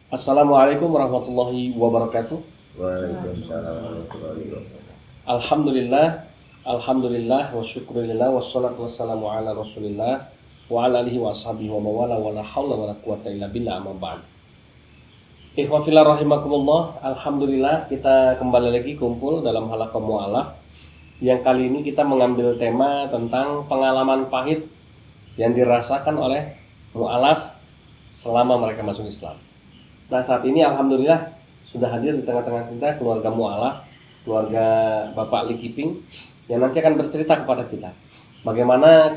Assalamualaikum warahmatullahi wabarakatuh. Waalaikumsalam warahmatullahi wabarakatuh. Alhamdulillah wa syukurillah wassalatu wassalamu ala rasulillah wa ala alihi wa ashabihi wa mawala wa la hawla wa la quwata illa billah amma ba'd. Ikhwafillah rahimakumullah, alhamdulillah kita kembali lagi kumpul dalam halaqah mu'alaf. Yang kali ini kita mengambil tema tentang pengalaman pahit yang dirasakan oleh mu'alaf selama mereka masuk Islam. Nah, saat ini alhamdulillah sudah hadir di tengah-tengah kita keluarga mu'alaf, keluarga Bapak Li Kiping, yang nanti akan bercerita kepada kita bagaimana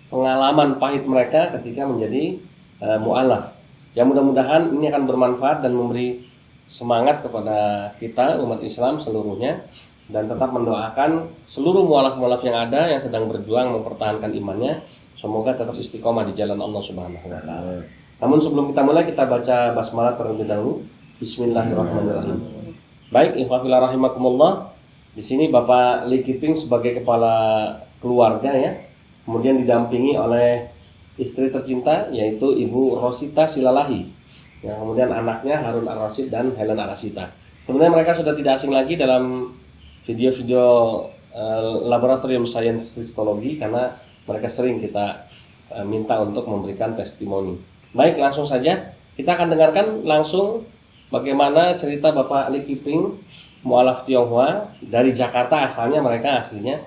pengalaman pahit mereka ketika menjadi mu'alaf. Ya, mudah-mudahan ini akan bermanfaat dan memberi semangat kepada kita umat Islam seluruhnya, dan tetap mendoakan seluruh mu'alaf-mu'alaf yang ada yang sedang berjuang mempertahankan imannya, semoga tetap istiqomah di jalan Allah Subhanahu wa taala. Namun sebelum kita mulai, kita baca basmalah terlebih dahulu. Bismillahirrahmanirrahim. Baik, ikhwafillah rahimakumullah. Di sini Bapak Li Kiping sebagai kepala keluarga ya, kemudian didampingi oleh istri tercinta yaitu Ibu Rosita Silalahi. Yang kemudian anaknya Harun Ar-Rasyid dan Helen Ar-Rasyida. Sebenarnya mereka sudah tidak asing lagi dalam video-video laboratorium sains kristologi, karena mereka sering kita minta untuk memberikan testimoni. Baik, langsung saja kita akan dengarkan langsung bagaimana cerita Bapak Li Kiping, mu'alaf Tionghoa dari Jakarta asalnya, mereka aslinya.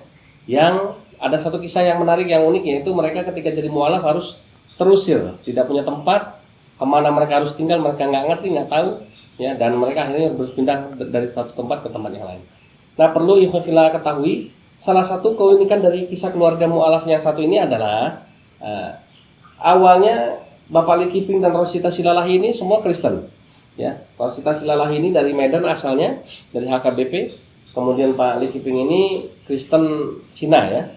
Yang ada satu kisah yang menarik, yang unik, yaitu mereka ketika jadi mu'alaf harus terusir, tidak punya tempat, kemana mereka harus tinggal mereka nggak ngerti, nggak tahu ya, dan mereka akhirnya berpindah dari satu tempat ke tempat yang lain. Nah, perlu ikhwafillah ketahui, salah satu keunikan dari kisah keluarga mu'alaf yang satu ini adalah awalnya Bapak Li Kiping dan Rosita Silalahi ini semua Kristen ya. Rosita Silalahi ini dari Medan asalnya, dari HKBP. Kemudian Pak Li Kiping ini Kristen Cina ya.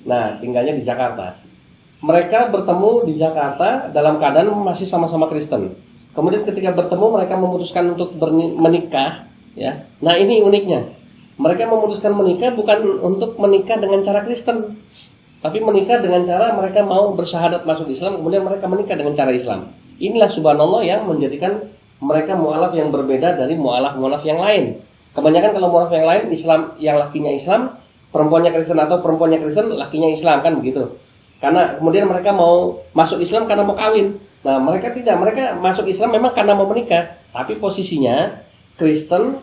Nah, tinggalnya di Jakarta. Mereka bertemu di Jakarta dalam keadaan masih sama-sama Kristen. Kemudian ketika bertemu mereka memutuskan untuk menikah ya. Nah, ini uniknya. Mereka memutuskan menikah bukan untuk menikah dengan cara Kristen, tapi menikah dengan cara mereka mau bersyahadat masuk Islam, kemudian mereka menikah dengan cara Islam. Inilah subhanallah yang menjadikan mereka mu'alaf yang berbeda dari mu'alaf-mu'alaf yang lain. Kebanyakan kalau mu'alaf yang lain, Islam yang lakinya Islam, perempuannya Kristen, atau perempuannya Kristen, lakinya Islam, kan begitu. Karena kemudian mereka mau masuk Islam karena mau kawin. Nah, mereka tidak, mereka masuk Islam memang karena mau menikah, tapi posisinya Kristen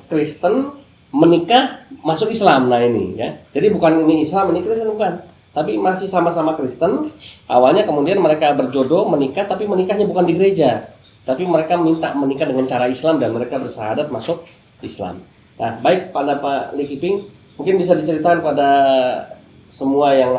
menikah masuk Islam. Nah, ini ya. Jadi bukan ini Islam, ini Kristen, bukan. Tapi masih sama-sama Kristen. Awalnya kemudian mereka berjodoh, menikah, tapi menikahnya bukan di gereja, tapi mereka minta menikah dengan cara Islam dan mereka bersyahadat masuk Islam. Nah, baik pada Pak Li Kiping, mungkin bisa diceritakan pada semua yang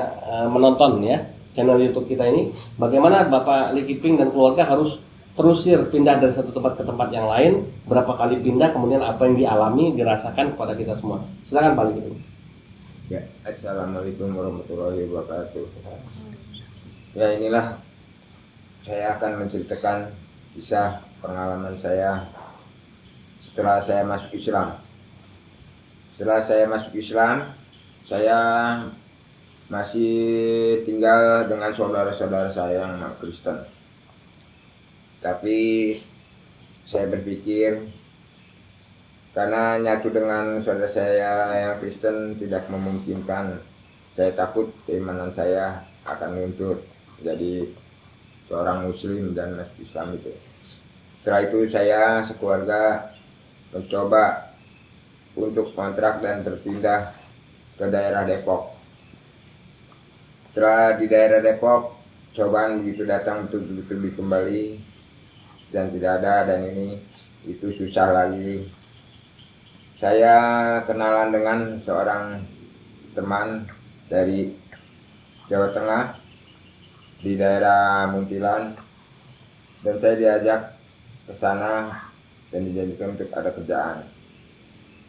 menonton ya channel YouTube kita ini, bagaimana Bapak Li Kiping dan keluarga harus terusir pindah dari satu tempat ke tempat yang lain, berapa kali pindah, kemudian apa yang dialami, dirasakan kepada kita semua. Silakan Pak Li Kiping. Ya, assalamualaikum warahmatullahi wabarakatuh. Ya, inilah saya akan menceritakan kisah pengalaman saya setelah saya masuk Islam. Setelah saya masuk Islam, saya masih tinggal dengan saudara-saudara saya yang Kristen. Tapi saya berpikir, karena nyatu dengan saudara saya yang Kristen tidak memungkinkan, saya takut keimanan saya akan luntur jadi seorang Muslim dan masuk Islam itu. Setelah itu saya sekeluarga mencoba untuk kontrak dan berpindah ke daerah Depok. Setelah di daerah Depok, cobaan begitu datang betul-betul kembali dan tidak ada, dan ini itu susah lagi. Saya kenalan dengan seorang teman dari Jawa Tengah di daerah Muntilan, dan saya diajak ke sana dan dijanjikan untuk ada kerjaan.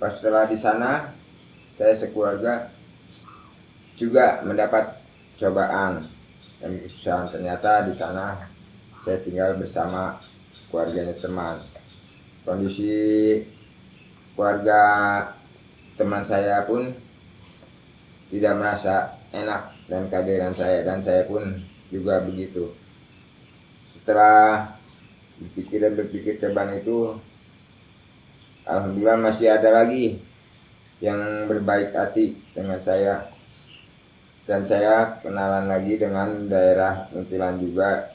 Pas setelah di sana, saya sekeluarga juga mendapat cobaan dan kesusahan. Ternyata di sana saya tinggal bersama keluarganya teman. Kondisi keluarga teman saya pun tidak merasa enak dan kehadiran saya, dan saya pun juga begitu. setelah berpikir dan berpikir cabang itu, alhamdulillah masih ada lagi yang berbaik hati dengan saya, dan saya kenalan lagi dengan daerah Muntilan juga,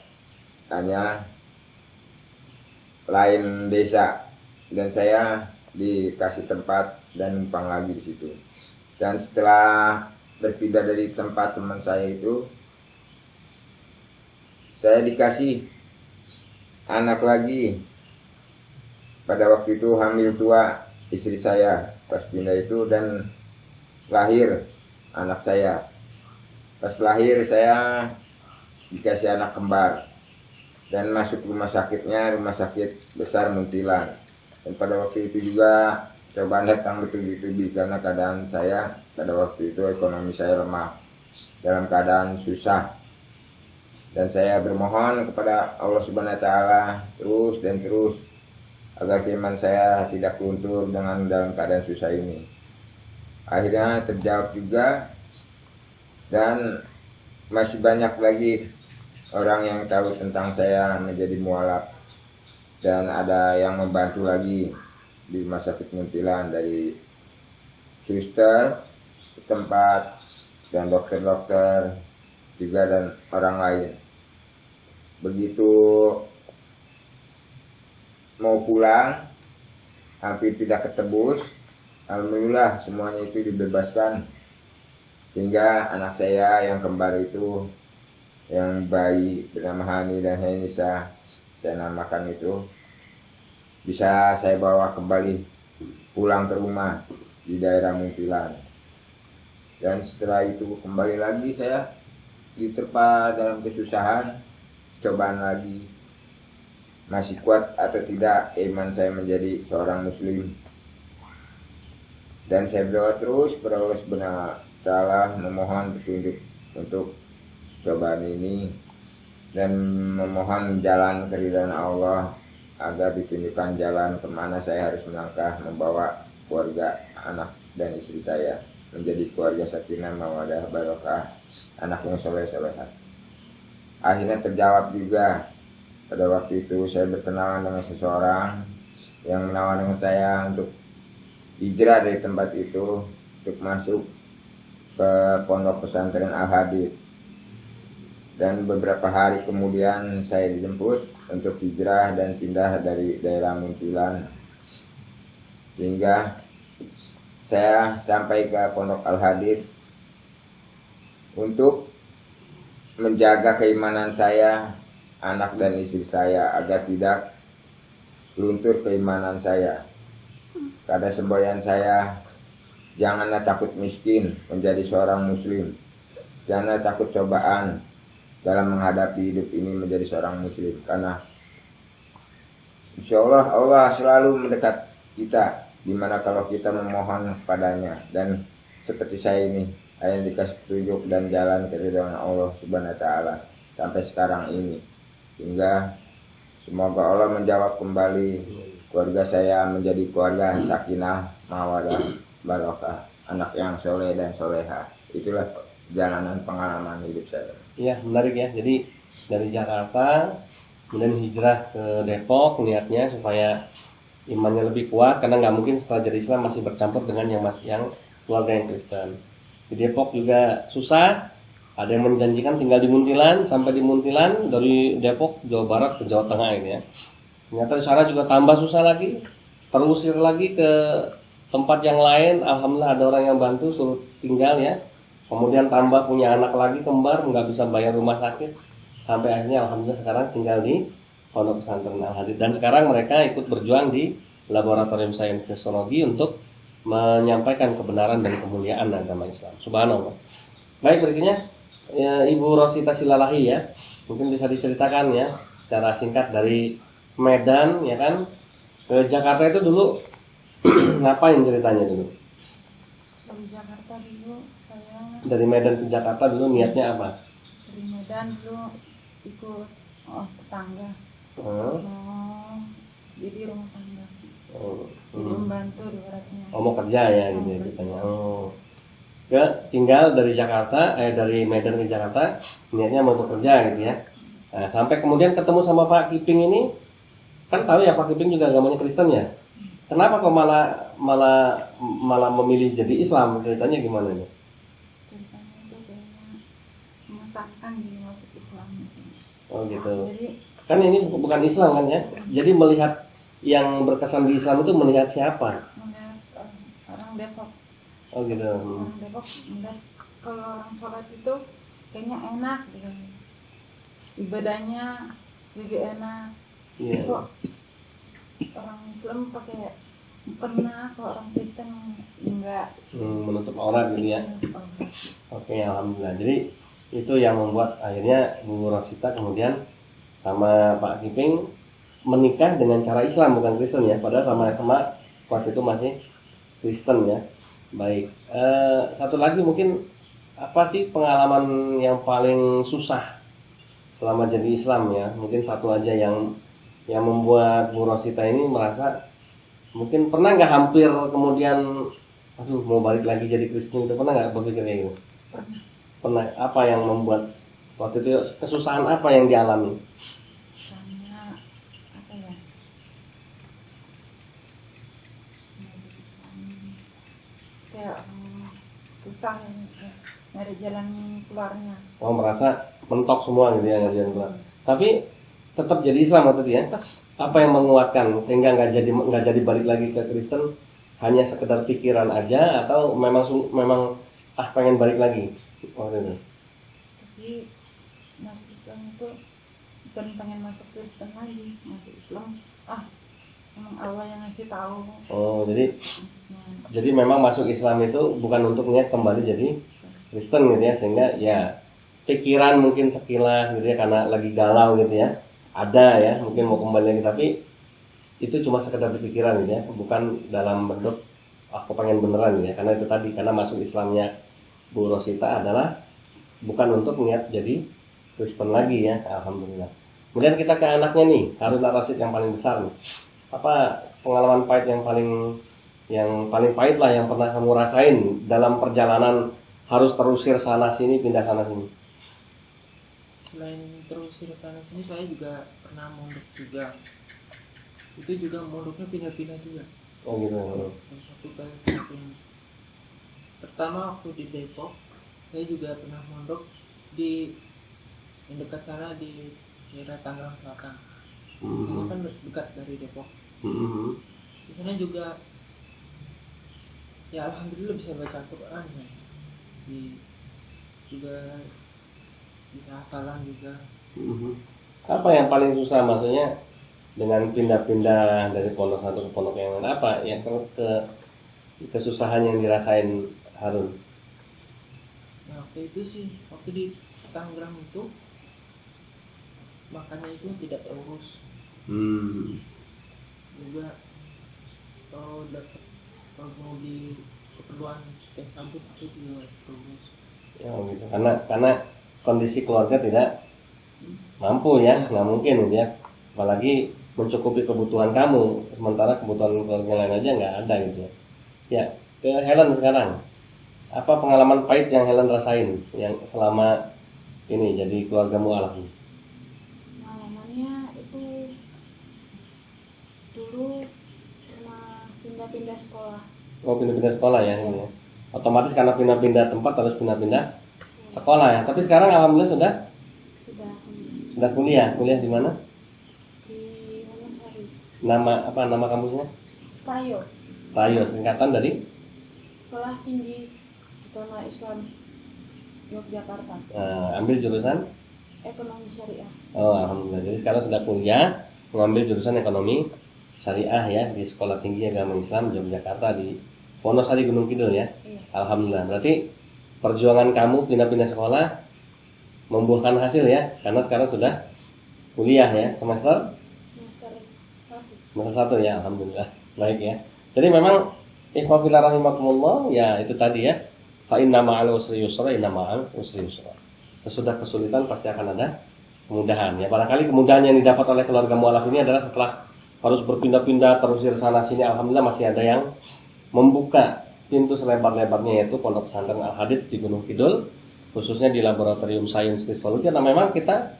hanya lain desa, dan saya dikasih tempat dan numpang lagi di situ. Dan setelah berpindah dari tempat teman saya itu, saya dikasih anak lagi. Pada waktu itu hamil tua istri saya pas pindah itu, dan lahir anak saya. Pas lahir saya dikasih anak kembar dan masuk rumah sakitnya, rumah sakit besar Muntilan. Dan pada waktu itu juga cobaan datang bertubi-tubi karena keadaan saya pada waktu itu ekonomi saya lemah, dalam keadaan susah. Dan saya bermohon kepada Allah Subhanahu wa taala terus dan terus agar iman saya tidak luntur dengan dalam keadaan susah ini. Akhirnya terjawab juga, dan masih banyak lagi orang yang tahu tentang saya menjadi mualaf, dan ada yang membantu lagi di rumah sakit Muntilan dari suster tempat dan dokter-dokter juga dan orang lain. Begitu mau pulang hampir tidak ketebus, alhamdulillah semuanya itu dibebaskan, sehingga anak saya yang kembar itu, yang bayi bernama Hani dan Hainisa saya namakan itu, bisa saya bawa kembali pulang ke rumah di daerah Muntilan. Dan setelah itu kembali lagi saya diterpa dalam kesusahan, cobaan lagi. Masih kuat atau tidak iman saya menjadi seorang muslim. Dan saya berdoa terus kepada Allah Subhanahu wa taala, memohon petunjuk untuk cobaan ini, dan memohon jalan keridhaan Allah agar ditunjukkan jalan kemana saya harus melangkah membawa keluarga, anak dan istri saya menjadi keluarga sakinah mawaddah barokah, anak yang soleh-solehah. Akhirnya terjawab juga. Pada waktu itu saya berkenalan dengan seseorang yang menawarkan saya untuk hijrah dari tempat itu untuk masuk ke pondok pesantren Al-Hadid. Dan beberapa hari kemudian saya dijemput untuk hijrah dan pindah dari daerah Muntilan, hingga saya sampai ke pondok Al-Hadid untuk menjaga keimanan saya, anak dan istri saya, agar tidak luntur keimanan saya. Kata semboyan saya, janganlah takut miskin menjadi seorang muslim, janganlah takut cobaan dalam menghadapi hidup ini menjadi seorang muslim, karena insya Allah Allah selalu mendekat kita dimana kalau kita memohon padanya. Dan seperti saya ini, saya dikasih petunjuk dan jalan keridhaan Allah Subhanahu wa taala sampai sekarang ini, hingga semoga Allah menjawab kembali keluarga saya menjadi keluarga sakinah mawaddah barokah, anak yang soleh dan soleha. Itulah jalanan pengalaman hidup saya. Iya, menarik ya. Jadi dari Jakarta kemudian hijrah ke Depok, niatnya supaya imannya lebih kuat, karena nggak mungkin setelah jadi Islam masih bercampur dengan yang keluarga yang Kristen. Di Depok juga susah. Ada yang menjanjikan tinggal di Muntilan, sampai di Muntilan dari Depok, Jawa Barat ke Jawa Tengah ini ya. Ternyata di sana juga tambah susah lagi, terusir lagi ke tempat yang lain. Alhamdulillah ada orang yang bantu suruh tinggal ya. Kemudian tambah punya anak lagi kembar, nggak bisa bayar rumah sakit, sampai akhirnya alhamdulillah sekarang tinggal di Pondok Pesantren Al-Hadid. Dan sekarang mereka ikut berjuang di Laboratorium Sains Teknologi untuk menyampaikan kebenaran dan kemuliaan agama Islam. Subhanallah. Baik, berikutnya ya, Ibu Rosita Silalahi ya, mungkin bisa diceritakan ya secara singkat dari Medan ya kan ke Jakarta itu dulu ngapain ceritanya dulu? Dari Jakarta dulu saya, Dari Medan ke Jakarta dulu niatnya apa? dari Medan dulu ikut tetangga, Hmm. mau jadi rumah tangga, Oh, jadi membantu di baratnya. oh, mau kerja ya gitu ya ceritanya. Oh. Tinggal dari Jakarta, dari Medan ke Jakarta niatnya mau bekerja gitu ya. Nah, sampai kemudian ketemu sama Pak Kiping ini, kan tahu ya Pak Kiping juga agamanya Kristen ya. Kenapa kok malah memilih jadi Islam? Ceritanya gimana nih? Ceritanya itu kayaknya menyesatkan di masuk Islam itu. Oh gitu. Jadi Kan ini bukan Islam kan ya. Jadi melihat yang berkesan di Islam itu melihat siapa? melihat orang Depok, Oh gitu. orang Depok melihat kalau orang sholat itu kayaknya enak gitu. Ibadahnya lebih enak. Iya. Kok orang Islam pakai pernah, kok orang Kristen enggak. Menutup aurat gitu ya. Oke, alhamdulillah. Jadi itu yang membuat akhirnya Bu Rosita kemudian sama Pak Kiping menikah dengan cara Islam bukan Kristen ya. Padahal sama-sama waktu itu masih Kristen ya. Baik. Satu lagi mungkin apa sih pengalaman yang paling susah selama jadi Islam ya? Mungkin satu aja yang membuat Bu Rosita ini merasa mungkin pernah nggak hampir kemudian aduh mau balik lagi jadi Kristen itu, pernah nggak berpikir kayak gitu? Pernah. Apa yang membuat waktu itu kesusahan apa yang dialami? Karena apa ya? Kayak susah nyari jalan keluarnya. Oh, merasa mentok semua gitu ya ngajian keluar. Tapi tetap jadi Islam waktu itu ya. Apa yang menguatkan sehingga nggak jadi balik lagi ke Kristen, hanya sekedar pikiran aja atau memang pengen balik lagi waktu itu? Tapi masuk Islam itu bukan pengen masuk Kristen lagi, masuk Islam emang Allah yang ngasih tahu. Oh, Nah, jadi memang masuk Islam itu bukan untuk niat kembali jadi Kristen gitu ya, sehingga ya pikiran mungkin sekilas gitu ya karena lagi galau gitu ya, ada ya mungkin mau kembali lagi, tapi itu cuma sekedar pikiran gitu ya, bukan dalam bentuk aku pengen beneran gitu ya, karena itu tadi, karena masuk Islamnya Bu Rosita adalah bukan untuk niat jadi Kristen lagi ya, alhamdulillah. Kemudian kita ke anaknya nih, Harun Ar-Rasyid yang paling besar nih. Apa pengalaman pahit yang paling pahit lah yang pernah kamu rasain dalam perjalanan harus terusir sana sini, pindah sana sini? Selain terusir sana sini, saya juga pernah mondok juga. Itu juga mondoknya pindah-pindah juga. Oh gitu. Dari satu ke satu. Pertama waktu di Depok, saya juga pernah mondok di yang dekat sana di daerah Tangerang Selatan. Itu kan dekat dari Depok. Di sana juga ya alhamdulillah bisa baca Quran ya. Juga bisa hafalan juga. Apa yang paling susah maksudnya dengan pindah-pindah dari pondok satu ke pondok yang lain? Apa yang kesusahan yang dirasain Harun? Nah, waktu itu sih, waktu di Tangerang itu makannya itu tidak terurus. Juga kalau mau di keperluan kayak sabun itu juga terurus. Ya gitu. Karena kondisi keluarga tidak mampu ya, nggak mungkin gitu ya. Apalagi mencukupi kebutuhan kamu, sementara kebutuhan keluarga lain aja nggak ada gitu ya. Ya, ke Helen sekarang. Apa pengalaman pahit yang Helen rasain yang selama ini jadi keluarga mualaf? pengalamannya itu dulu pernah pindah-pindah sekolah. Oh, pindah-pindah sekolah ya ini ya. Otomatis karena pindah-pindah tempat harus pindah-pindah sekolah ya. Tapi sekarang alhamdulillah sudah kuliah. Kuliah di mana? Di Wonosari. Nama kampusnya? Tayo, Tayo, singkatan dari Sekolah Tinggi Agama Islam Yogyakarta, ambil jurusan? Ekonomi Syariah. Oh, alhamdulillah. Jadi sekarang sudah kuliah mengambil jurusan ekonomi syariah ya di Sekolah Tinggi Agama Islam Yogyakarta di Wonosari Gunung Kidul ya. Iya. Alhamdulillah. Berarti perjuangan kamu pindah-pindah sekolah membuahkan hasil ya, karena sekarang sudah kuliah ya, semester Semester 1. ya, alhamdulillah. Baik ya. Jadi memang ikhwafillah rahimakumullah ya, itu tadi ya. Fa inna ma'al usri yusra, inna ma'al usri yusra. Sesudah kesulitan pasti akan ada kemudahan ya. Barangkali kemudahan yang didapat oleh keluarga mualaf ini adalah setelah harus berpindah-pindah terusir sana sini, alhamdulillah masih ada yang membuka pintu selebar-lebarnya, yaitu Pondok Pesantren Al Hadid di Gunung Kidul, khususnya di Laboratorium Sains Kristologi. Karena memang kita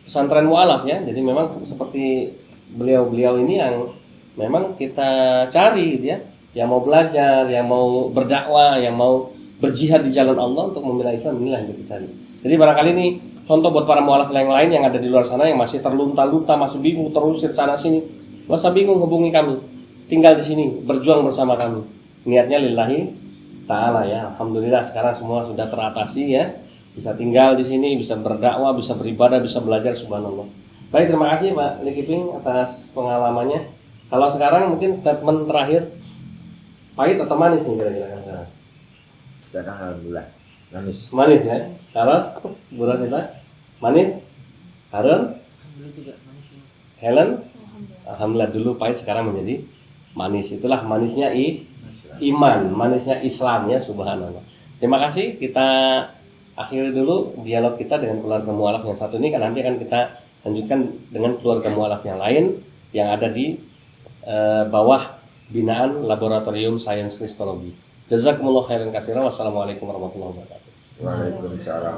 pesantren mualaf ya. Jadi memang seperti beliau-beliau ini yang memang kita cari gitu ya. Yang mau belajar, yang mau berdakwah, yang mau berjihad di jalan Allah untuk membela Islam, inilah yang kita cari. Jadi barangkali ini contoh buat para mualaf yang lain yang ada di luar sana yang masih terlunta-lunta, masih bingung terusir sana sini. Nggak usah bingung, hubungi kami. Tinggal di sini, berjuang bersama kami. Niatnya lillahi ta'ala ya. Alhamdulillah sekarang semua sudah teratasi ya. Bisa tinggal di sini, bisa berdakwah, bisa beribadah, bisa belajar, subhanallah. Baik, terima kasih Pak Likiping atas pengalamannya. Kalau sekarang mungkin statement terakhir, pahit atau manis nih kira-kira sekarang? Sekarang alhamdulillah manis. Manis ya. Saros, Bu Rosita, manis. Harun, Alhamdulillah juga manis ini. Helen, Alhamdulillah. alhamdulillah dulu pahit sekarang menjadi manis. Itulah manisnya iman, manisnya Islam ya, subhanallah. Terima kasih, kita akhiri dulu dialog kita dengan keluarga mualaf yang satu ini, kan nanti akan kita lanjutkan dengan keluarga mualaf yang lain yang ada di bawah binaan Laboratorium Sains Kristologi. Jazakumullah khairan katsiran. Wassalamualaikum warahmatullahi wabarakatuh. Waalaikumsalam.